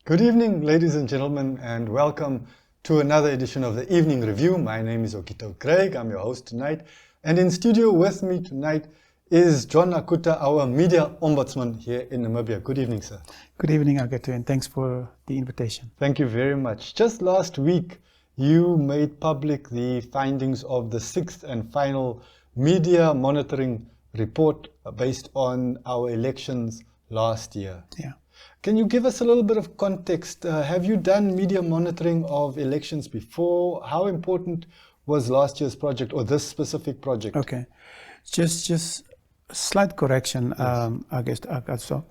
Good evening, ladies and gentlemen, and welcome to another edition of the Evening Review. My name is Okito Craig. I'm your host tonight. And in studio with me tonight is John Nakuta, our media ombudsman here in Namibia. Good evening, sir. Good evening, Agato, and thanks for the invitation. Thank you very much. Just last week, you made public the findings of the sixth and final media monitoring report based on our elections last year. Yeah. Can you give us a little bit of context? Have you done media monitoring of elections before? How important was last year's project or this specific project? Okay. Just a slight correction, Yes. Agasto.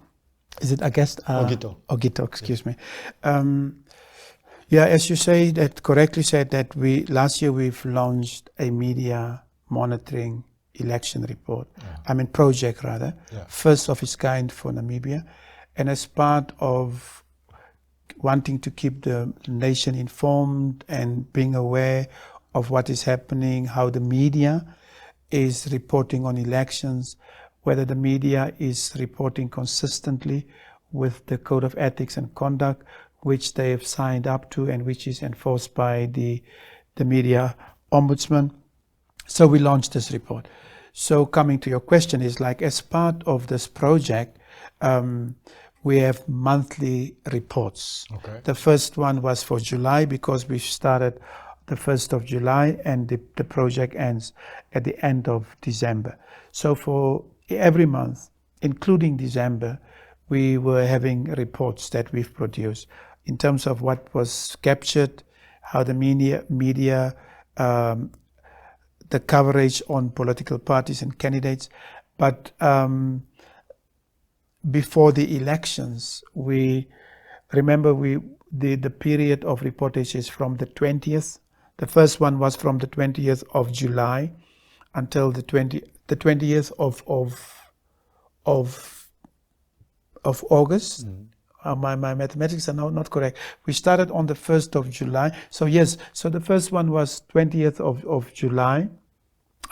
Is it Agast? Ogito. Ogito, excuse me. Yeah, as you say, that correctly said that last year we've launched a media monitoring election report. Yeah. Project rather. Yeah. First of its kind for Namibia. And as part of wanting to keep the nation informed and being aware of what is happening, how the media is reporting on elections, whether the media is reporting consistently with the Code of Ethics and Conduct, which they have signed up to and which is enforced by the media ombudsman. So we launched this report. So coming to your question is like, as part of this project, we have monthly reports. Okay. The first one was for July because we started the 1st of July and the project ends at the end of December. So for every month, including December, we were having reports that we've produced in terms of what was captured, how the media the coverage on political parties and candidates. But before the elections, we remember the period of reportage is from the 20th. The first one was from the 20th of July until the 20th of August. My mathematics are now not correct. We started on the 1st of July. So yes, so the first one was 20th of July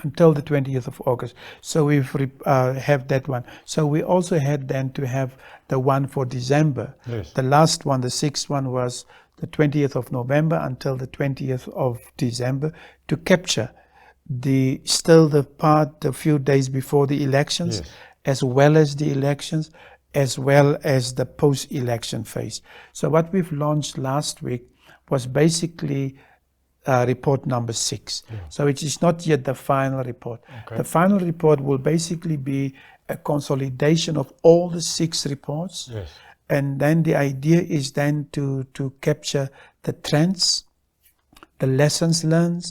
until the 20th of August. So we've have that one. So we also had then to have the one for December. Yes. The last one, the sixth one, was the 20th of November until the 20th of December to capture the few days before the elections, Yes. as well as the elections, as well as the post-election phase. So what we've launched last week was basically report number 6. Yeah. So it is not yet the final report. Okay. The final report will basically be a consolidation of all the 6 reports. Yes. And then the idea is then to capture the trends, the lessons learned,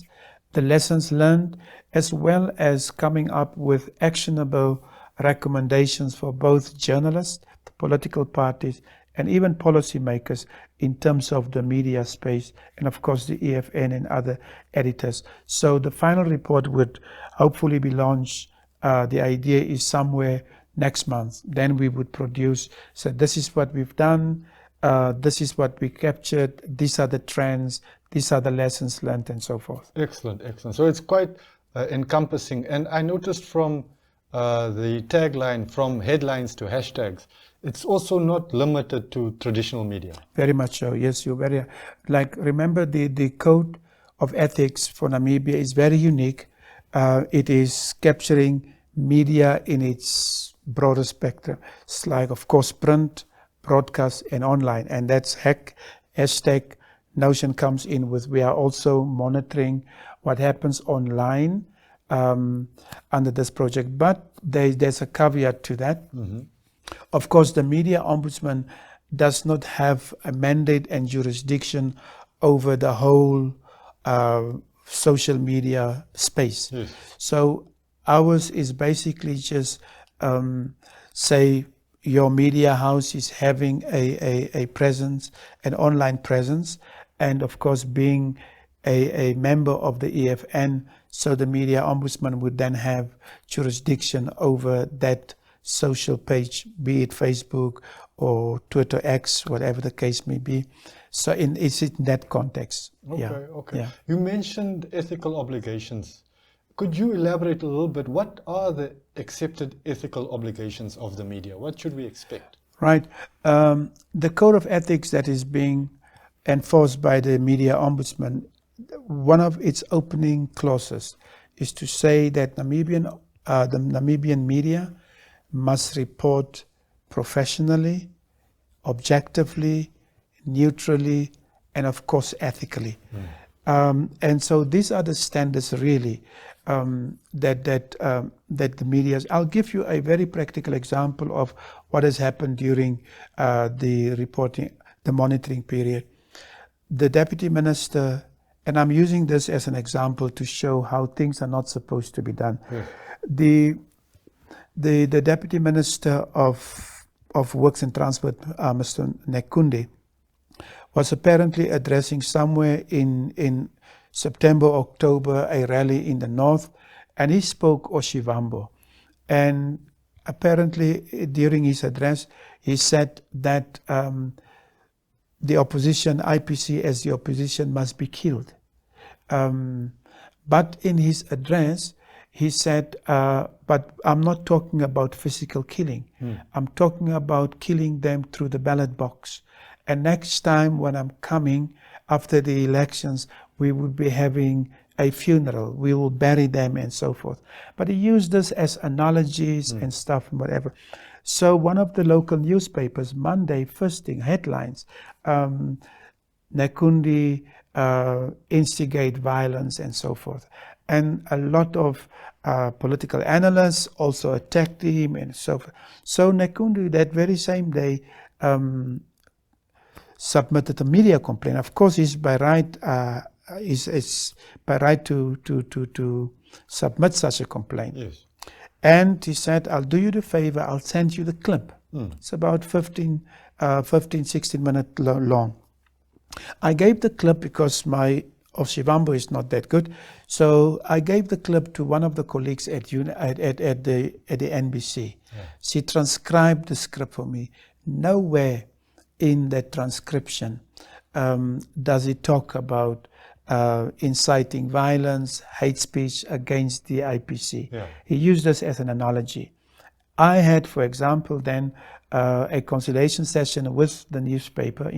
as well as coming up with actionable recommendations for both journalists, the political parties, and even policymakers in terms of the media space, and of course the EFN and other editors. So the final report would hopefully be launched. The idea is somewhere next month. Then we would produce, so this is what we've done, this is what we captured, these are the trends, these are the lessons learned, and so forth. Excellent, excellent. So it's quite encompassing. And I noticed from the tagline, from headlines to hashtags, it's also not limited to traditional media. Very much so. Yes, you're very, remember the Code of Ethics for Namibia is very unique. It is capturing media in its broader spectrum. It's like, of course, print, broadcast, and online. And that's hashtag Notion comes in with, we are also monitoring what happens online under this project. But there's a caveat to that. Mm-hmm. Of course, the media ombudsman does not have a mandate and jurisdiction over the whole social media space. Yes. So ours is basically just say your media house is having a presence, an online presence, and of course being a member of the EFN, so the media ombudsman would then have jurisdiction over that social page, be it Facebook or Twitter X, whatever the case may be. So it's in that context. Okay, yeah. okay. Yeah. You mentioned ethical obligations. Could you elaborate a little bit? What are the accepted ethical obligations of the media? What should we expect? Right. The code of ethics that is being enforced by the media ombudsman, one of its opening clauses is to say that the Namibian media must report professionally, objectively, neutrally, and of course ethically. And so these are the standards really that the media. I'll give you a very practical example of what has happened during the monitoring period. The deputy minister, and I'm using this as an example to show how things are not supposed to be done. Yes. The deputy minister of Works and Transport, Mr. Nakuta, was apparently addressing somewhere in September, October, a rally in the north, and he spoke Oshivambo. And apparently during his address, he said that the opposition, IPC as the opposition, must be killed. But in his address, he said, but I'm not talking about physical killing. I'm talking about killing them through the ballot box. And next time when I'm coming after the elections, we will be having a funeral. We will bury them and so forth. But he used this as analogies and stuff and whatever. So one of the local newspapers, Monday, first thing, headlines, Nakuta instigate violence and so forth. And a lot of political analysts also attacked him and so forth. So Nakuta that very same day submitted a media complaint. Of course, he's by right to submit such a complaint. Yes. And he said, I'll do you the favor, I'll send you the clip. It's about 16 minutes long. I gave the clip because my Oshivambo is not that good. So I gave the clip to one of the colleagues at the NBC. Yeah. She transcribed the script for me. Nowhere in that transcription does it talk about inciting violence, hate speech against the IPC. Yeah. He used this as an analogy. I had, for example, then a conciliation session with the newspaper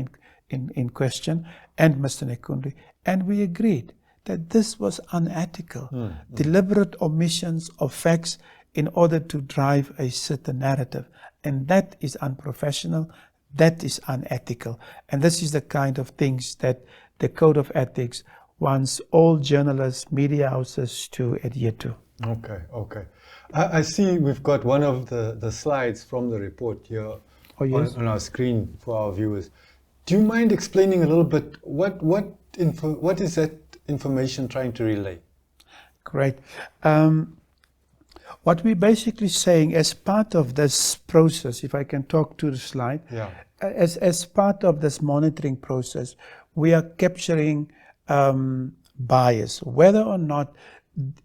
in question and Mr. Nakuta, and we agreed that this was unethical, deliberate omissions of facts in order to drive a certain narrative, and that is unprofessional, that is unethical, and this is the kind of things that the Code of Ethics wants all journalists, media houses to adhere to. Okay. I see we've got one of the slides from the report here on our screen for our viewers. Do you mind explaining a little bit what is that information trying to relay? Great. What we're basically saying as part of this process, if I can talk to the slide, as part of this monitoring process, we are capturing bias, whether or not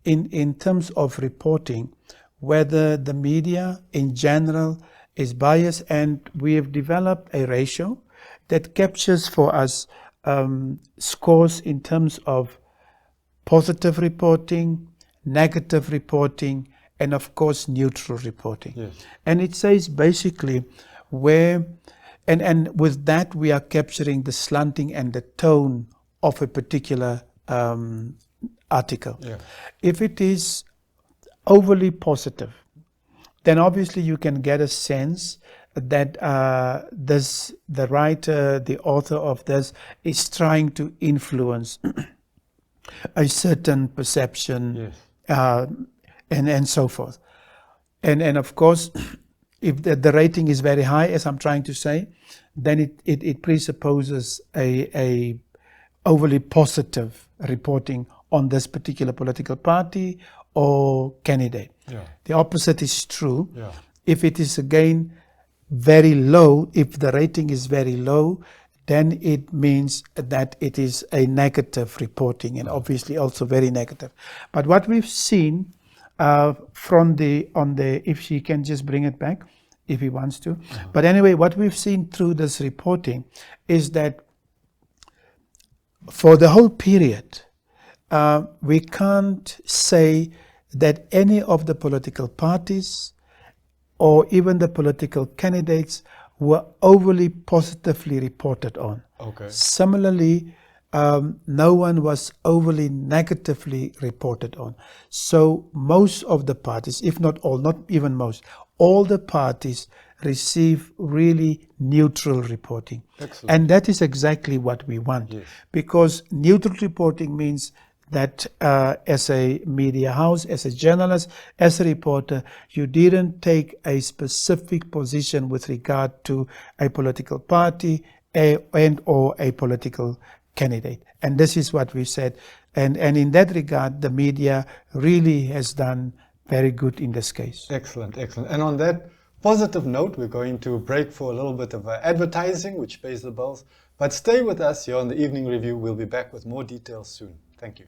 in terms of reporting, whether the media in general is biased, and we have developed a ratio that captures for us scores in terms of positive reporting, negative reporting, and of course neutral reporting. Yes. And it says basically where, and with that we are capturing the slanting and the tone of a particular article. Yeah. If it is overly positive, then obviously you can get a sense that the writer, the author of this, is trying to influence a certain perception, and so forth. And of course, if the rating is very high, as I'm trying to say, then it presupposes a overly positive reporting on this particular political party or candidate. Yeah. The opposite is true. Yeah. If it is again very low, if the rating is very low, then it means that it is a negative reporting, and obviously also very negative. But what we've seen if she can just bring it back, if he wants to. But anyway, what we've seen through this reporting is that for the whole period, we can't say that any of the political parties or even the political candidates were overly positively reported on. Okay. Similarly, no one was overly negatively reported on. So most of the parties, if not all, not even most, all the parties receive really neutral reporting. Excellent. And that is exactly what we want. Yes. Because neutral reporting means that as a media house, as a journalist, as a reporter, you didn't take a specific position with regard to a political party and or a political candidate. And this is what we said. And in that regard, the media really has done very good in this case. Excellent, excellent. And on that positive note, we're going to break for a little bit of advertising, which pays the bills. But stay with us here on the Evening Review. We'll be back with more details soon. Thank you.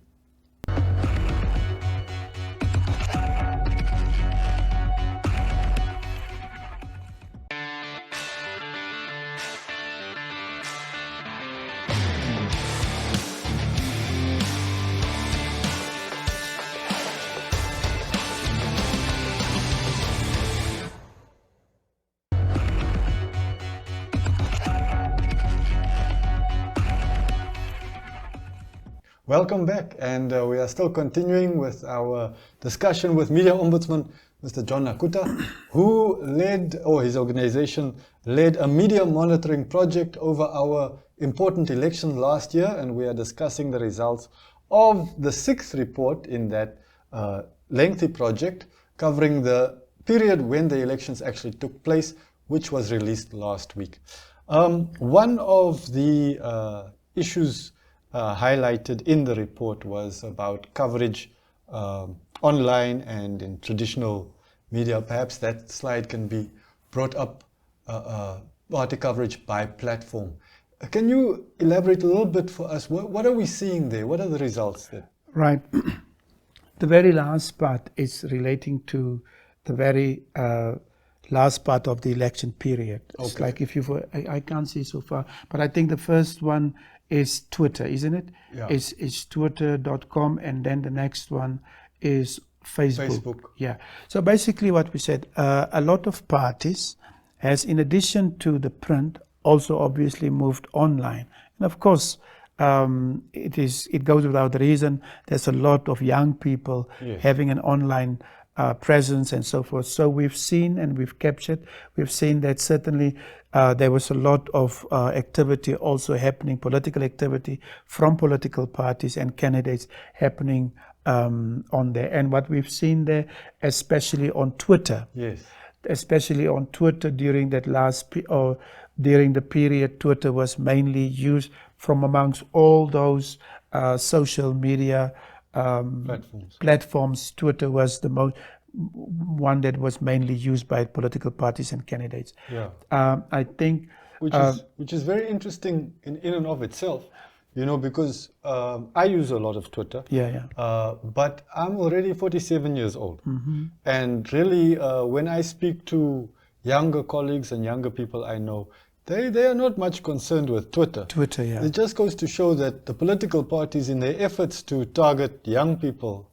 Welcome back, and we are still continuing with our discussion with Media Ombudsman, Mr. John Nakuta, who led, or his organization led, a media monitoring project over our important election last year, and we are discussing the results of the 6th report in that lengthy project covering the period when the elections actually took place, which was released last week. One of the issues highlighted in the report was about coverage online and in traditional media. Perhaps that slide can be brought up, party coverage by platform. Can you elaborate a little bit for us? What are we seeing there? What are the results there? Right. The very last part is relating to the very last part of the election period. Okay. It's like if you, I can't see so far, but I think the first one is Twitter, isn't it? Yeah. It's twitter.com, and then the next one is Facebook. Yeah. So basically what we said, a lot of parties has, in addition to the print, also obviously moved online. And of course, it goes without reason. There's a lot of young people having an online presence and so forth. So we've seen and we've captured, we've seen that certainly there was a lot of activity also happening, political activity from political parties and candidates happening on there. And what we've seen there, especially on Twitter, especially on Twitter during that during the period, Twitter was mainly used from amongst all those social media platforms. Twitter was the one that was mainly used by political parties and candidates. I think, which is very interesting in and of itself, you know, because I use a lot of Twitter. But I'm already 47 years old, and really, when I speak to younger colleagues and younger people I know, they are not much concerned with Twitter. It just goes to show that the political parties, in their efforts to target young people,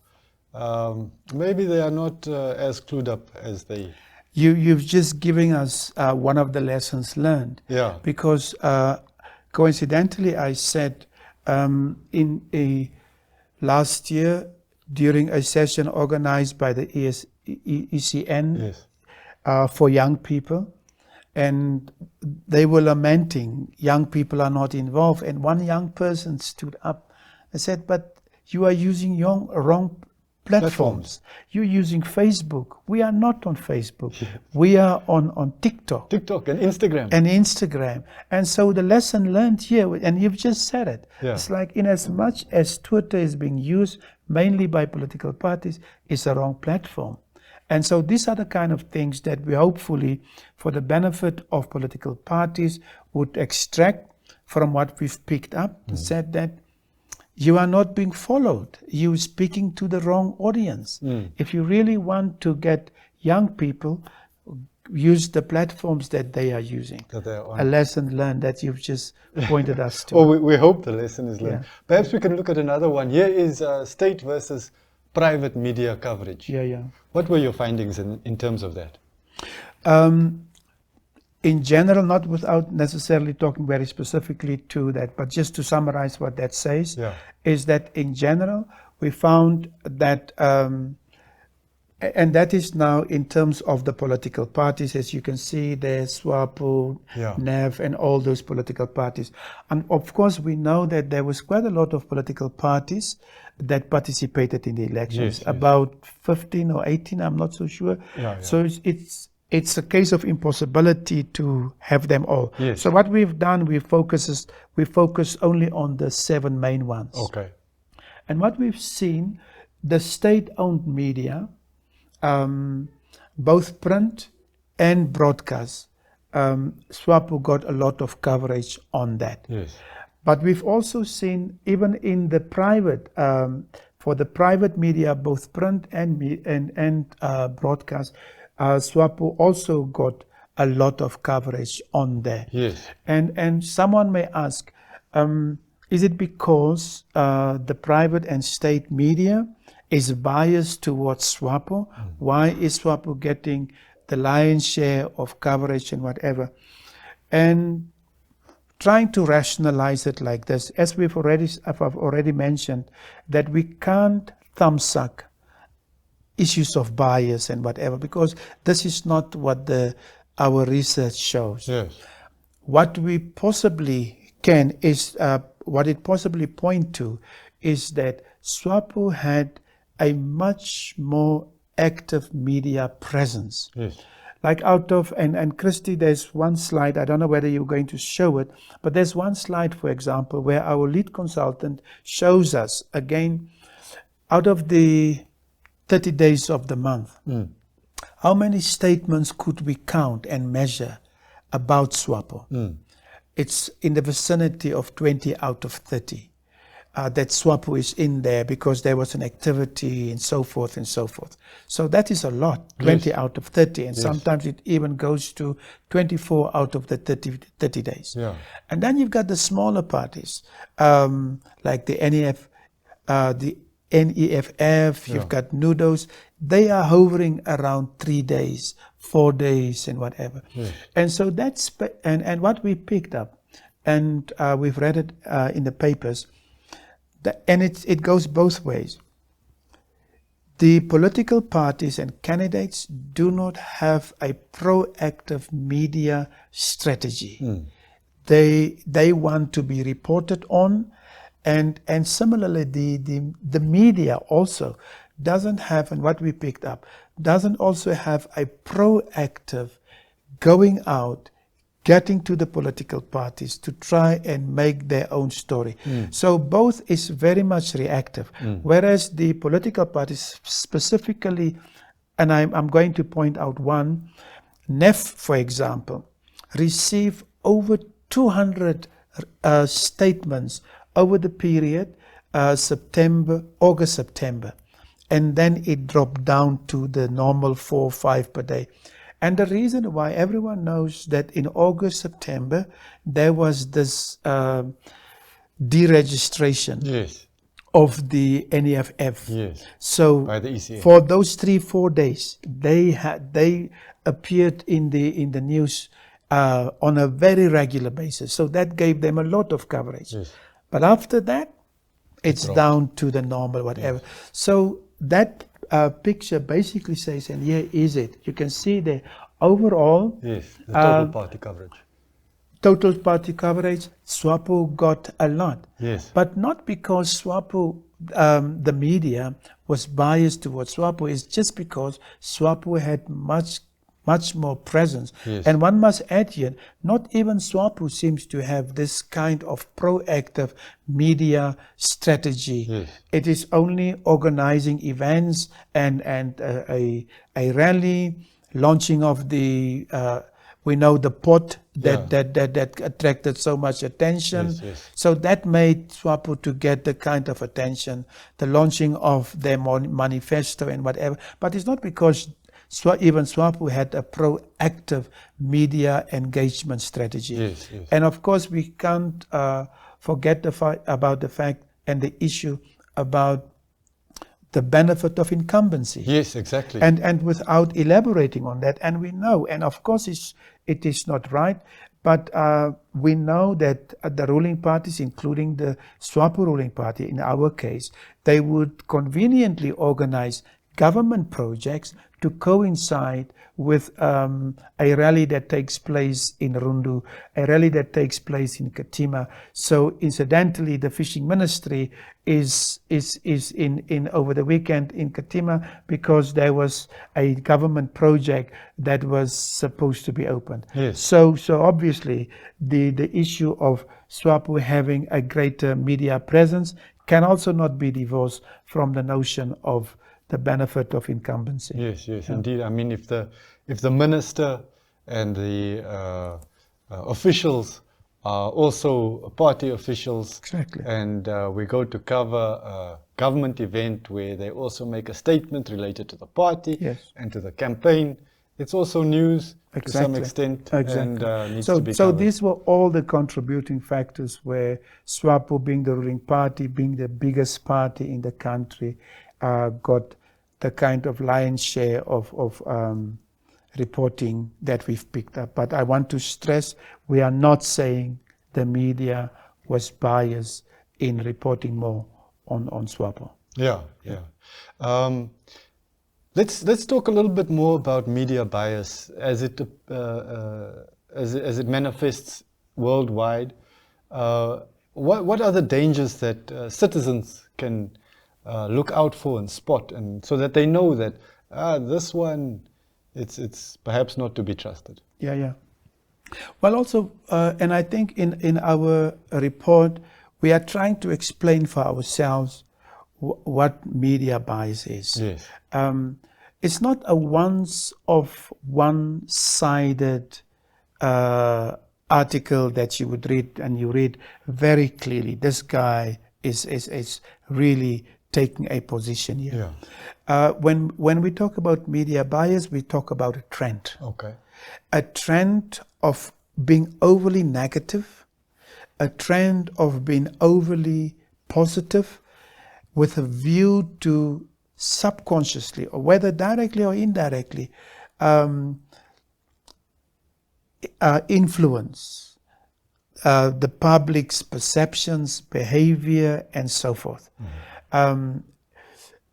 maybe they are not as clued up as they. You've just given us one of the lessons learned. Because coincidentally, I said in a last year during a session organized by the ECN for young people, and they were lamenting young people are not involved. And one young person stood up and said, "But you are using wrong platforms. You're using Facebook. We are not on Facebook. We are on TikTok. And Instagram. And so the lesson learned here, and you've just said it, it's like in as much as Twitter is being used mainly by political parties, it's a wrong platform. And so these are the kind of things that we hopefully, for the benefit of political parties, would extract from what we've picked up and said that you are not being followed. You're speaking to the wrong audience. If you really want to get young people, use the platforms that they are using. A lesson learned that you've just pointed us to. We hope the lesson is learned. Perhaps we can look at another one. Here is state versus private media coverage. What were your findings in terms of that? in general, not without necessarily talking very specifically to that, but just to summarize what that says, is that in general, we found that, and that is now in terms of the political parties, as you can see, there's SWAPO, NEV, and all those political parties. And of course, we know that there was quite a lot of political parties that participated in the elections, about 15 or 18, I'm not so sure. So it's a case of impossibility to have them all. So what we've done, we focus only on the 7 main ones. And what we've seen, the state-owned media, both print and broadcast, SWAPO got a lot of coverage on that. But we've also seen, even in the private, for the private media, both print and broadcast, SWAPO also got a lot of coverage on there. And someone may ask, is it because the private and state media is biased towards SWAPO? Why is SWAPO getting the lion's share of coverage and whatever? And trying to rationalize it like this, as I've already mentioned, that we can't thumbsuck issues of bias and whatever, because this is not what our research shows. What we possibly can is, what it possibly point to is that SWAPO had a much more active media presence. Like out of, and Christy, there's one slide, I don't know whether you're going to show it, but there's one slide, for example, where our lead consultant shows us, again, out of the 30 days of the month, how many statements could we count and measure about SWAPO? It's in the vicinity of 20 out of 30. That SWAPO is in there because there was an activity and so forth and so forth. So that is a lot, 20 out of 30, and sometimes it even goes to 24 out of the 30 days. And then you've got the smaller parties, like the NEFF, you've got NUDOS. They are hovering around 3 days, 4 days, and whatever. And so that's, and what we picked up, and we've read it in the papers, and it goes both ways. The political parties and candidates do not have a proactive media strategy. They want to be reported on, and similarly the media also doesn't have, and what we picked up, doesn't also have a proactive going out, getting to the political parties to try and make their own story. So both is very much reactive, whereas the political parties specifically, and I'm going to point out one, NEF, for example, received over 200 statements over the period August, September, and then it dropped down to the normal 4 or 5 per day. And the reason why everyone knows that in August, September, there was this deregistration of the NEFF. So by the ECA. For those 3-4 days, they appeared in the news on a very regular basis. So that gave them a lot of coverage. But after that, it's down to the normal whatever. So that picture basically says, and here is it. You can see the overall. The total party coverage. Total party coverage, SWAPO got a lot. But not because SWAPO, the media, was biased towards SWAPO. It's just because SWAPO had much more presence. And one must add here, not even SWAPO seems to have this kind of proactive media strategy. It is only organizing events and a rally, launching of the we know the pot that attracted so much attention. So that made SWAPO to get the kind of attention, the launching of their manifesto and whatever. But it's not because even SWAPO had a proactive media engagement strategy. And of course, we can't forget about the fact and the issue about the benefit of incumbency. Exactly. And without elaborating on that, and we know, and of course it is not right. But we know that the ruling parties, including the SWAPO ruling party in our case, they would conveniently organize government projects to coincide with a rally that takes place in Rundu, a rally that takes place in Katima. So incidentally, the fishing ministry is in over the weekend in Katima because there was a government project that was supposed to be opened. Yes. So obviously the issue of SWAPO having a greater media presence can also not be divorced from the notion of the benefit of incumbency. Yes, indeed. I mean, if the minister and the officials are also party officials, Exactly. and we go to cover a government event where they also make a statement related to the party Yes. and to the campaign, it's also news to some extent, Exactly. and needs to be So covered. these were all the contributing factors where SWAPO, being the ruling party, being the biggest party in the country, got the kind of lion's share of reporting that we've picked up. But I want to stress, we are not saying the media was biased in reporting more on SWAPO. Yeah. Let's talk a little bit more about media bias as it manifests worldwide. What are the dangers that citizens can look out for and spot, and so that they know that this one, it's perhaps not to be trusted? Yeah. Well, also, and I think in our report, we are trying to explain for ourselves what media bias is. Yes. It's not a one-sided article that you would read, and you read very clearly, this guy is really taking a position here. Yeah. When we talk about media bias, we talk about a trend. Okay. A trend of being overly negative, a trend of being overly positive, with a view to subconsciously, or whether directly or indirectly, influence the public's perceptions, behavior, and so forth. And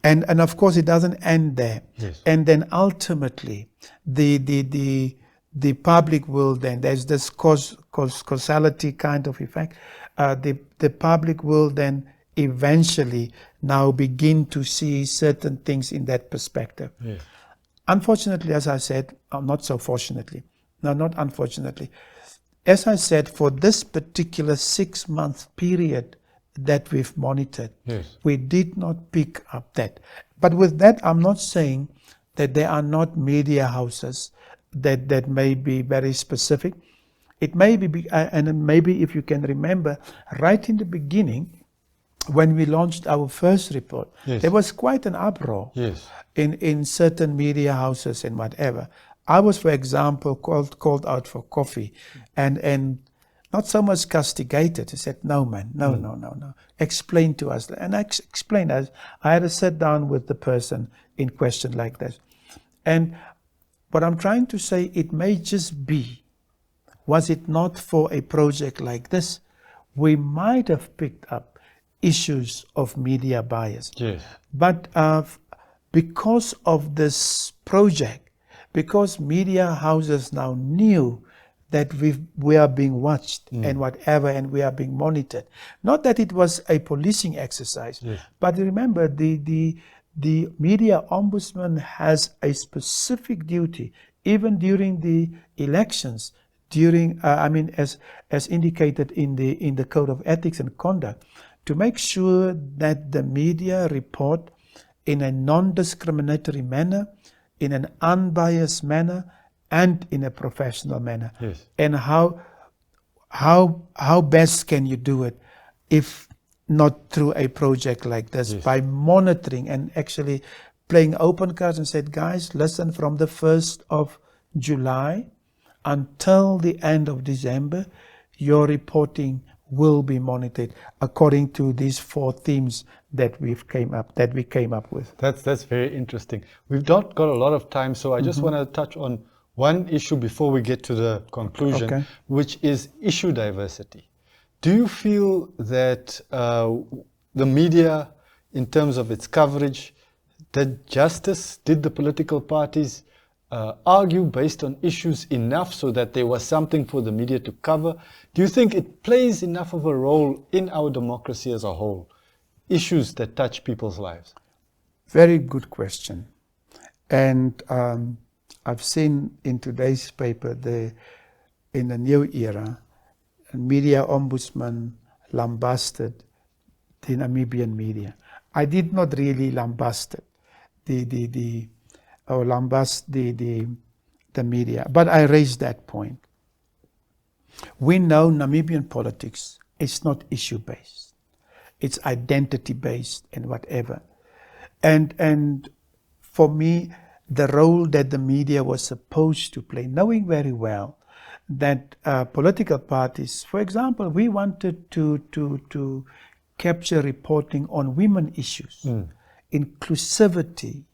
of course, it doesn't end there. Yes. And then ultimately, the public will then, there's this causality kind of effect. The public will then eventually now begin to see certain things in that perspective. Yes. Unfortunately, as I said, not so fortunately, no, not unfortunately. As I said, for this particular 6-month period that we've monitored, Yes. we did not pick up that. But with that, I'm not saying that there are not media houses that may be very specific. It may be, and maybe if you can remember, right in the beginning, when we launched our first report, Yes. there was quite an uproar Yes. in certain media houses and whatever. I was, for example, called out for coffee, and not so much castigated. He said, "No, man, no. Explain to us." And I explained. I had to sit down with the person in question like this. And what I'm trying to say, it may just be, was it not for a project like this, we might have picked up issues of media bias. Yes. But because of this project, because media houses now knew that we are being watched and whatever, and we are being monitored. Not that it was a policing exercise, Yes. but remember, the media ombudsman has a specific duty, even during the elections, during as indicated in the Code of Ethics and Conduct, to make sure that the media report in a non-discriminatory manner, in an unbiased manner, and in a professional manner. Yes. And how best can you do it if not through a project like this? Yes. By monitoring and actually playing open cards and said, guys, listen, from the 1st of July until the end of December, your reporting will be monitored according to these 4 themes that we came up with. That's very interesting. We've not got a lot of time, so I just want to touch on one issue before we get to the conclusion, Okay. which is issue diversity. Do you feel that the media, in terms of its coverage, did justice, did the political parties argue based on issues enough so that there was something for the media to cover? Do you think it plays enough of a role in our democracy as a whole, issues that touch people's lives? Very good question. And I've seen in today's paper, in the new era, media ombudsman lambasted the Namibian media. I did not really lambast the media, but I raised that point. We know Namibian politics is not issue-based. It's identity-based and whatever. And for me, the role that the media was supposed to play, knowing very well that political parties, for example, we wanted to capture reporting on women issues, inclusivity,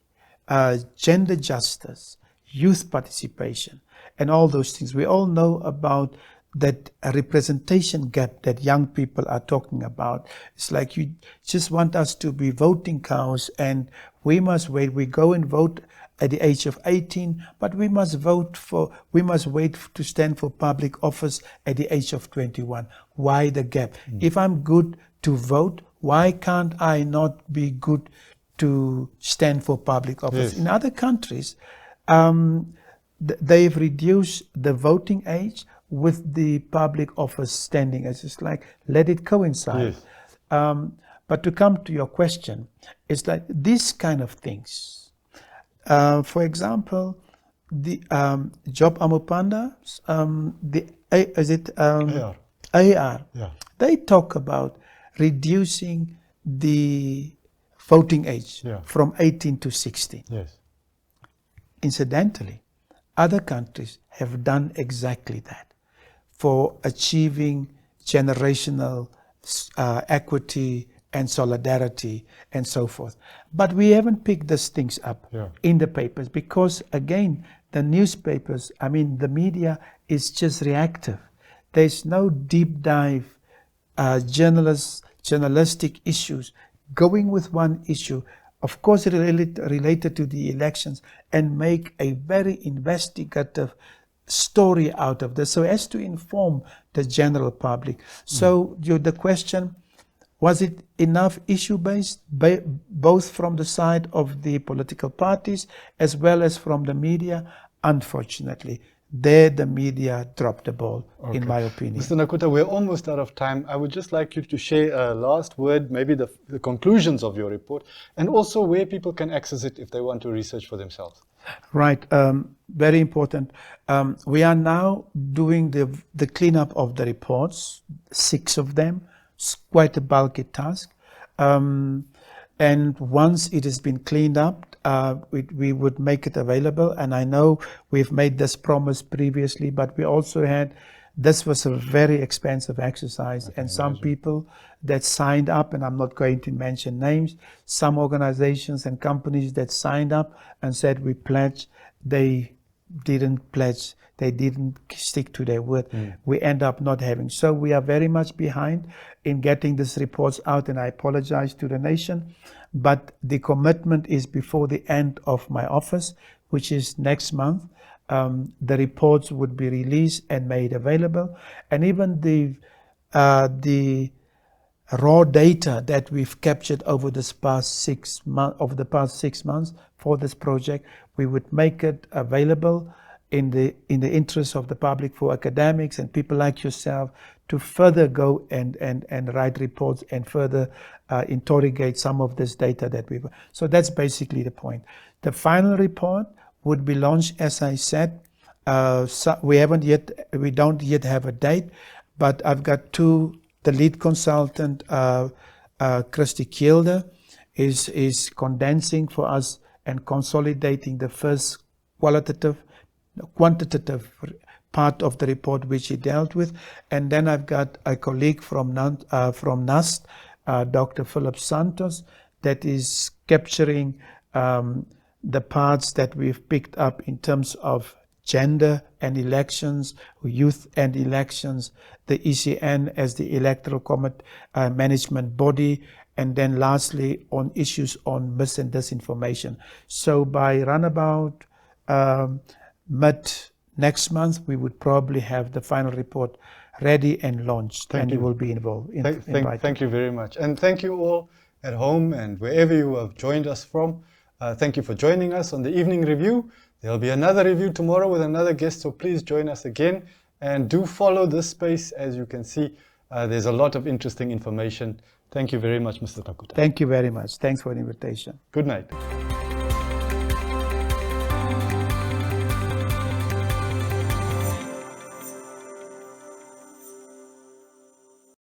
gender justice, youth participation, and all those things. We all know about that representation gap that young people are talking about. It's like you just want us to be voting cows and we must wait. We go and vote at the age of 18, but we must wait to stand for public office at the age of 21. Why the gap? If I'm good to vote, why can't I not be good to stand for public office? Yes. In other countries, they've reduced the voting age with the public office standing. It's just like, let it coincide. Yes. But to come to your question, it's like these kind of things. For example, the Job Amupanda, AR. Yeah. They talk about reducing the voting age from 18 to 16. Yes. Incidentally, other countries have done exactly that for achieving generational equity and solidarity and so forth. But we haven't picked these things up in the papers because, again, the newspapers, the media is just reactive. There's no deep dive journalistic issues going with one issue, of course related to the elections, and make a very investigative story out of this so as to inform the general public. So the question, was it enough issue-based, both from the side of the political parties as well as from the media? Unfortunately, there the media dropped the ball, in my opinion. Mr. Nakuta, we're almost out of time. I would just like you to share a last word, maybe the conclusions of your report, and also where people can access it if they want to research for themselves. Right, very important. We are now doing the cleanup of the reports, 6 of them. It's quite a bulky task. And once it has been cleaned up, we would make it available. And I know we've made this promise previously, but we also this was a very expensive exercise. And some people that signed up, and I'm not going to mention names, some organizations and companies that signed up and said we pledge, they didn't pledge. They didn't stick to their word. We end up not having. So we are very much behind in getting these reports out, and I apologize to the nation. But the commitment is before the end of my office, which is next month. The reports would be released and made available. And even the raw data that we've captured over this past 6 months for this project, we would make it available in the interest of the public, for academics and people like yourself to further go and write reports and further interrogate some of this data that we've. So that's basically the point. The final report would be launched, as I said. We don't yet have a date, but I've got the lead consultant, Christy Kielder, is condensing for us and consolidating the first quantitative part of the report which he dealt with. And then I've got a colleague from NAST, Dr. Philip Santos, that is capturing the parts that we've picked up in terms of gender and elections, youth and elections, the ECN as the electoral management body, and then lastly on issues on mis and disinformation. So by runabout mid next month, we would probably have the final report ready and launched, and you will be involved. Thank you very much. And thank you all at home and wherever you have joined us from. Thank you for joining us on the Evening Review. There'll be another review tomorrow with another guest, so please join us again. And do follow this space. As you can see, there's a lot of interesting information. Thank you very much, Mr. Nakuta. Thank you very much. Thanks for the invitation. Good night.